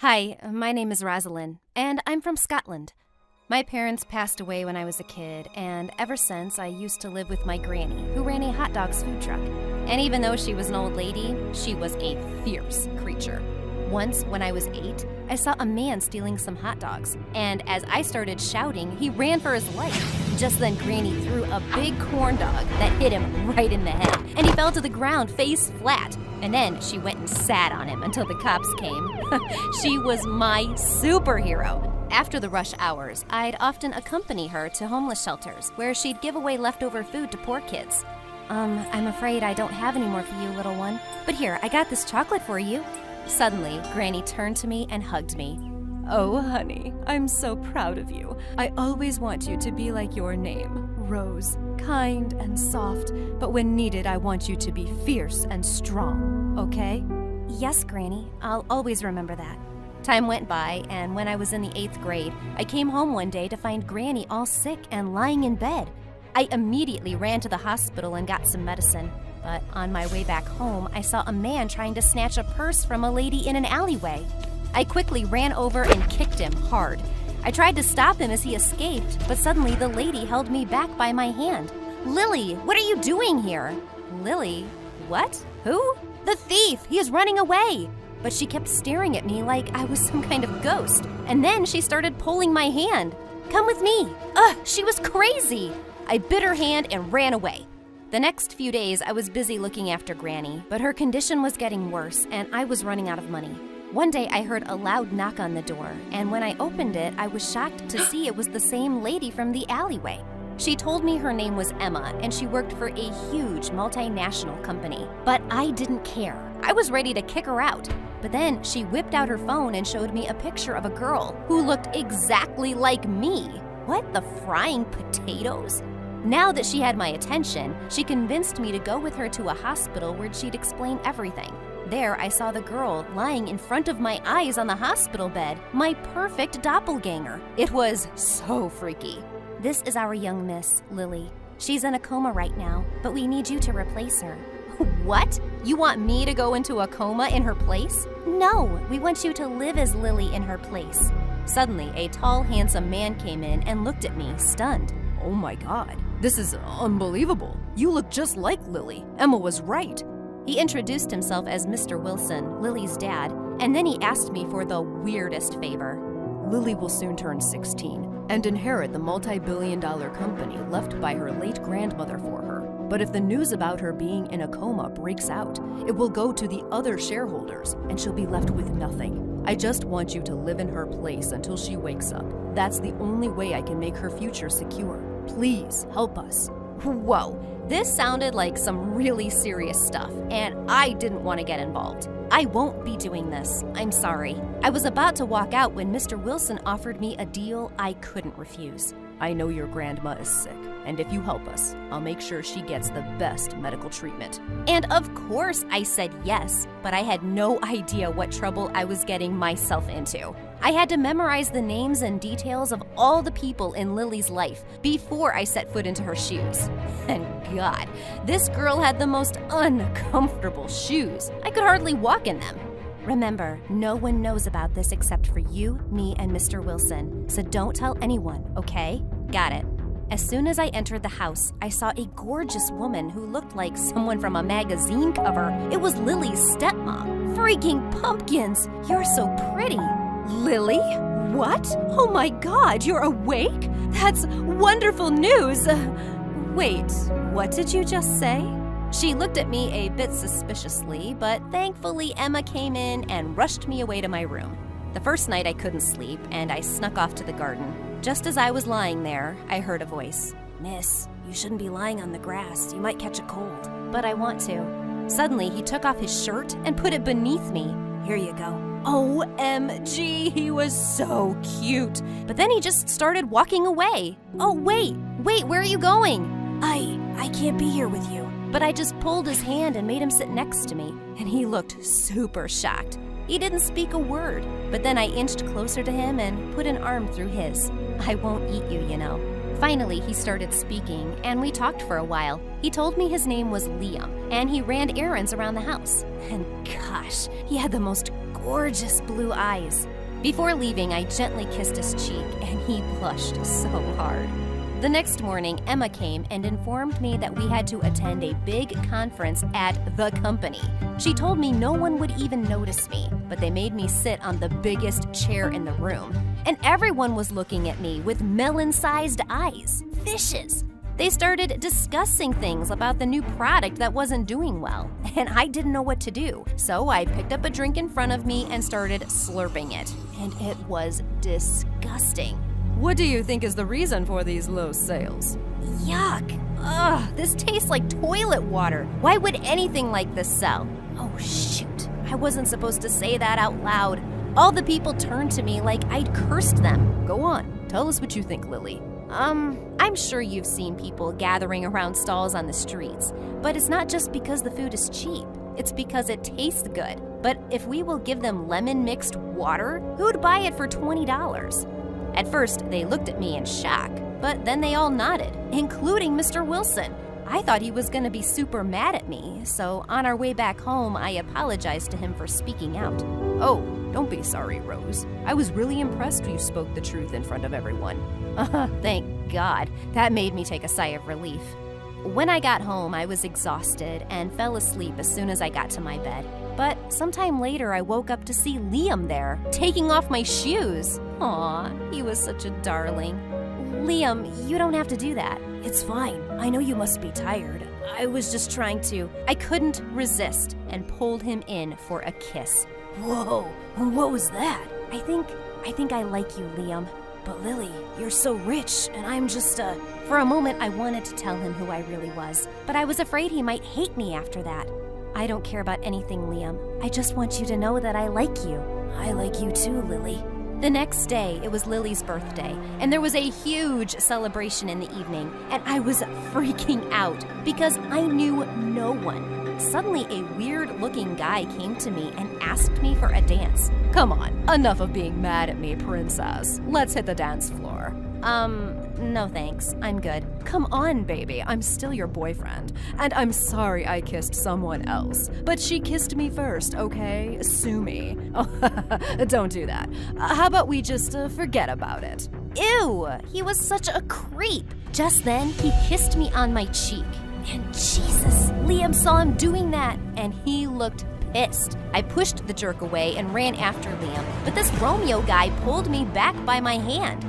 Hi, my name is Rosalind, and I'm from Scotland. My parents passed away when I was a kid, and ever since I used to live with my granny, who ran a hot dogs food truck. And even though she was an old lady, she was a fierce creature. Once, when I was 8, I saw a man stealing some hot dogs, and as I started shouting, he ran for his life. Just then, Granny threw a big corn dog that hit him right in the head, and he fell to the ground face flat. And then she went and sat on him until the cops came. She was my superhero. After the rush hours, I'd often accompany her to homeless shelters, where she'd give away leftover food to poor kids. I'm afraid I don't have any more for you, little one. But here, I got this chocolate for you. Suddenly, Granny turned to me and hugged me. Oh, honey, I'm so proud of you. I always want you to be like your name, Rose, kind and soft, but when needed, I want you to be fierce and strong, okay? Yes, Granny, I'll always remember that. Time went by, and when I was in the 8th grade, I came home one day to find Granny all sick and lying in bed. I immediately ran to the hospital and got some medicine. But on my way back home, I saw a man trying to snatch a purse from a lady in an alleyway. I quickly ran over and kicked him hard. I tried to stop him as he escaped, but suddenly the lady held me back by my hand. Lily, what are you doing here? Lily? What? Who? The thief! He is running away! But she kept staring at me like I was some kind of ghost. And then she started pulling my hand. Come with me. Ugh, she was crazy. I bit her hand and ran away. The next few days, I was busy looking after Granny, but her condition was getting worse, and I was running out of money. One day, I heard a loud knock on the door, and when I opened it, I was shocked to see it was the same lady from the alleyway. She told me her name was Emma, and she worked for a huge multinational company. But I didn't care. I was ready to kick her out. But then she whipped out her phone and showed me a picture of a girl who looked exactly like me. What, the frying potatoes? Now that she had my attention, she convinced me to go with her to a hospital where she'd explain everything. There, I saw the girl lying in front of my eyes on the hospital bed, my perfect doppelganger. It was so freaky. This is our young miss, Lily. She's in a coma right now, but we need you to replace her. What? You want me to go into a coma in her place? No, we want you to live as Lily in her place. Suddenly, a tall, handsome man came in and looked at me, stunned. Oh my God, this is unbelievable. You look just like Lily. Emma was right. He introduced himself as Mr. Wilson, Lily's dad, and then he asked me for the weirdest favor. Lily will soon turn 16 and inherit the multi-billion-dollar company left by her late grandmother for her. But if the news about her being in a coma breaks out, it will go to the other shareholders and she'll be left with nothing. I just want you to live in her place until she wakes up. That's the only way I can make her future secure. Please help us. Whoa, this sounded like some really serious stuff, and I didn't want to get involved. I won't be doing this. I'm sorry. I was about to walk out when Mr. Wilson offered me a deal I couldn't refuse. I know your grandma is sick, and if you help us, I'll make sure she gets the best medical treatment. And of course I said yes, but I had no idea what trouble I was getting myself into. I had to memorize the names and details of all the people in Lily's life before I set foot into her shoes. And God, this girl had the most uncomfortable shoes. I could hardly walk in them. Remember, no one knows about this except for you, me, and Mr. Wilson, so don't tell anyone, okay? Got it. As soon as I entered the house, I saw a gorgeous woman who looked like someone from a magazine cover. It was Lily's stepmom. Freaking pumpkins! You're so pretty. Lily? What? Oh my God, you're awake? That's wonderful news. Wait, what did you just say? She looked at me a bit suspiciously, but thankfully Emma came in and rushed me away to my room. The first night I couldn't sleep, and I snuck off to the garden. Just as I was lying there, I heard a voice. Miss, you shouldn't be lying on the grass. You might catch a cold. But I want to. Suddenly, he took off his shirt and put it beneath me. Here you go. OMG, he was so cute. But then he just started walking away. Oh, wait, where are you going? I can't be here with you. But I just pulled his hand and made him sit next to me, and he looked super shocked. He didn't speak a word, but then I inched closer to him and put an arm through his. I won't eat you, you know. Finally, he started speaking, and we talked for a while. He told me his name was Liam, and he ran errands around the house. And gosh, he had the most gorgeous blue eyes. Before leaving, I gently kissed his cheek, and he blushed so hard. The next morning, Emma came and informed me that we had to attend a big conference at the company. She told me no one would even notice me, but they made me sit on the biggest chair in the room. And everyone was looking at me with melon-sized eyes, fishes. They started discussing things about the new product that wasn't doing well, and I didn't know what to do. So I picked up a drink in front of me and started slurping it, and it was disgusting. What do you think is the reason for these low sales? Yuck! Ugh, this tastes like toilet water. Why would anything like this sell? Oh shoot, I wasn't supposed to say that out loud. All the people turned to me like I'd cursed them. Go on, tell us what you think, Lily. I'm sure you've seen people gathering around stalls on the streets, but it's not just because the food is cheap. It's because it tastes good. But if we will give them lemon-mixed water, who'd buy it for $20? At first, they looked at me in shock, but then they all nodded, including Mr. Wilson. I thought he was going to be super mad at me, so on our way back home, I apologized to him for speaking out. Oh, don't be sorry, Rose. I was really impressed when you spoke the truth in front of everyone. Thank God. That made me take a sigh of relief. When I got home, I was exhausted and fell asleep as soon as I got to my bed. But sometime later, I woke up to see Liam there, taking off my shoes. Aw, he was such a darling. Liam, you don't have to do that. It's fine. I know you must be tired. I was just trying to. I couldn't resist and pulled him in for a kiss. Whoa, what was that? I think I like you, Liam. But Lily, you're so rich, and I'm just For a moment, I wanted to tell him who I really was, but I was afraid he might hate me after that. I don't care about anything, Liam. I just want you to know that I like you. I like you too, Lily. The next day, it was Lily's birthday, and there was a huge celebration in the evening, and I was freaking out because I knew no one. Suddenly, a weird-looking guy came to me and asked me for a dance. Come on, enough of being mad at me, princess. Let's hit the dance floor. No thanks. I'm good. Come on, baby. I'm still your boyfriend. And I'm sorry I kissed someone else. But she kissed me first, okay? Sue me. Oh, don't do that. How about we just forget about it? Ew! He was such a creep. Just then, he kissed me on my cheek. And Jesus, Liam saw him doing that, and he looked pissed. I pushed the jerk away and ran after Liam, but this Romeo guy pulled me back by my hand.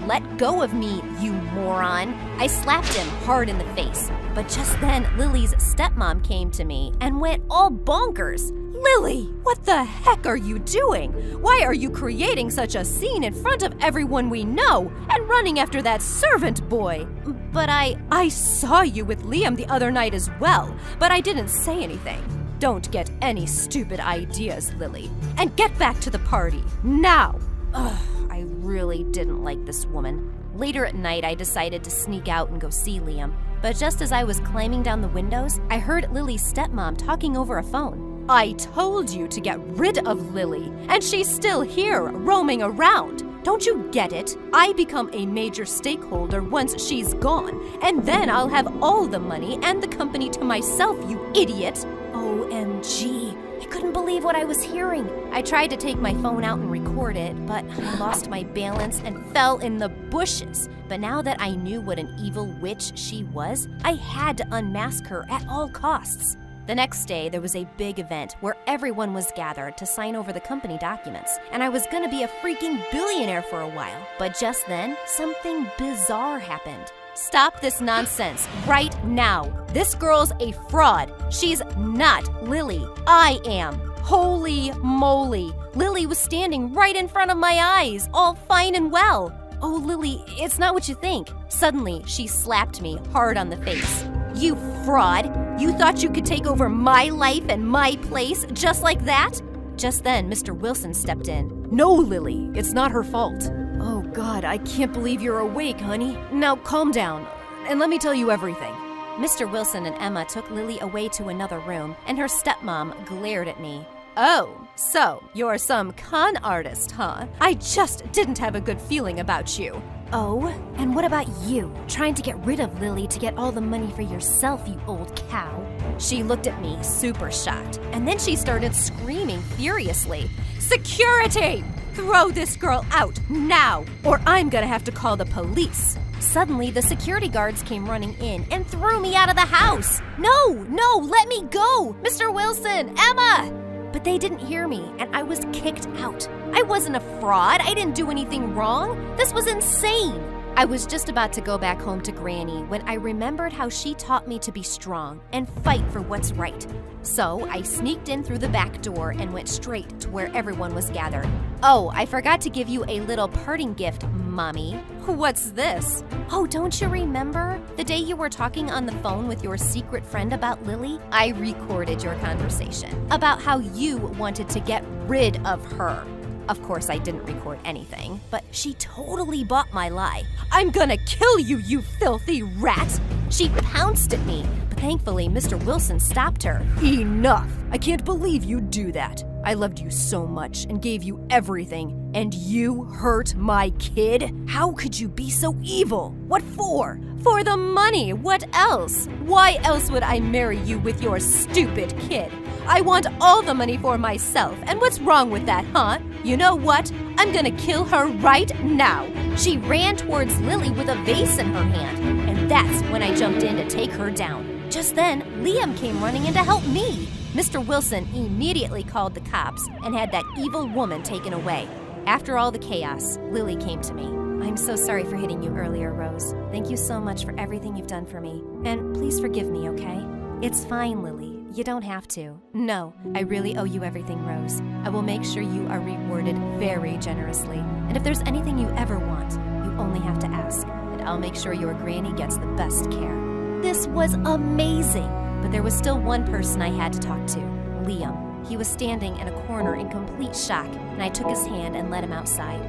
Let go of me, you moron. I slapped him hard in the face. But just then, Lily's stepmom came to me and went all bonkers. Lily, what the heck are you doing? Why are you creating such a scene in front of everyone we know and running after that servant boy? But I saw you with Liam the other night as well, but I didn't say anything. Don't get any stupid ideas, Lily. And get back to the party, now! Ugh, I really didn't like this woman. Later at night, I decided to sneak out and go see Liam. But just as I was climbing down the windows, I heard Lily's stepmom talking over a phone. I told you to get rid of Lily, and she's still here, roaming around. Don't you get it? I become a major stakeholder once she's gone, and then I'll have all the money and the company to myself, you idiot. OMG. I couldn't believe what I was hearing. I tried to take my phone out and record it, but I lost my balance and fell in the bushes. But now that I knew what an evil witch she was, I had to unmask her at all costs. The next day, there was a big event where everyone was gathered to sign over the company documents, and I was gonna be a freaking billionaire for a while. But just then, something bizarre happened. Stop this nonsense right now. This girl's a fraud. She's not Lily. I am. Holy moly. Lily was standing right in front of my eyes, all fine and well. Oh, Lily, it's not what you think. Suddenly, she slapped me hard on the face. You fraud! You thought you could take over my life and my place just like that? Just then, Mr. Wilson stepped in. No, Lily, it's not her fault. Oh God, I can't believe you're awake, honey. Now calm down, and let me tell you everything. Mr. Wilson and Emma took Lily away to another room, and her stepmom glared at me. Oh, so you're some con artist, huh? I just didn't have a good feeling about you. Oh, and what about you? Trying to get rid of Lily to get all the money for yourself, you old cow. She looked at me, super shocked, and then she started screaming furiously, "Security! Throw this girl out, now, or I'm gonna have to call the police." Suddenly, the security guards came running in and threw me out of the house. No, let me go! Mr. Wilson, Emma! But they didn't hear me, and I was kicked out. I wasn't a fraud. I didn't do anything wrong. This was insane. I was just about to go back home to Granny when I remembered how she taught me to be strong and fight for what's right. So I sneaked in through the back door and went straight to where everyone was gathered. Oh, I forgot to give you a little parting gift, Mommy. What's this? Oh, don't you remember? The day you were talking on the phone with your secret friend about Lily? I recorded your conversation about how you wanted to get rid of her. Of course, I didn't record anything, but she totally bought my lie. "I'm gonna kill you, you filthy rat!" She pounced at me, but thankfully, Mr. Wilson stopped her. Enough! I can't believe you'd do that. I loved you so much and gave you everything, and you hurt my kid? How could you be so evil? What for? For the money, what else? Why else would I marry you with your stupid kid? I want all the money for myself, and what's wrong with that, huh? You know what? I'm gonna kill her right now. She ran towards Lily with a vase in her hand, and that's when I jumped in to take her down. Just then, Liam came running in to help me. Mr. Wilson immediately called the cops and had that evil woman taken away. After all the chaos, Lily came to me. "I'm so sorry for hitting you earlier, Rose. Thank you so much for everything you've done for me. And please forgive me, okay?" "It's fine, Lily. You don't have to." "No, I really owe you everything, Rose. I will make sure you are rewarded very generously. And if there's anything you ever want, you only have to ask. And I'll make sure your granny gets the best care." This was amazing. But there was still one person I had to talk to, Liam. He was standing in a corner in complete shock, and I took his hand and led him outside.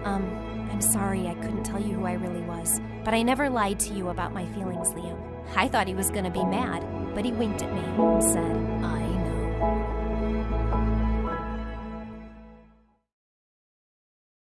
I'm sorry I couldn't tell you who I really was, but I never lied to you about my feelings, Liam." I thought he was gonna be mad, but he winked at me and said, "I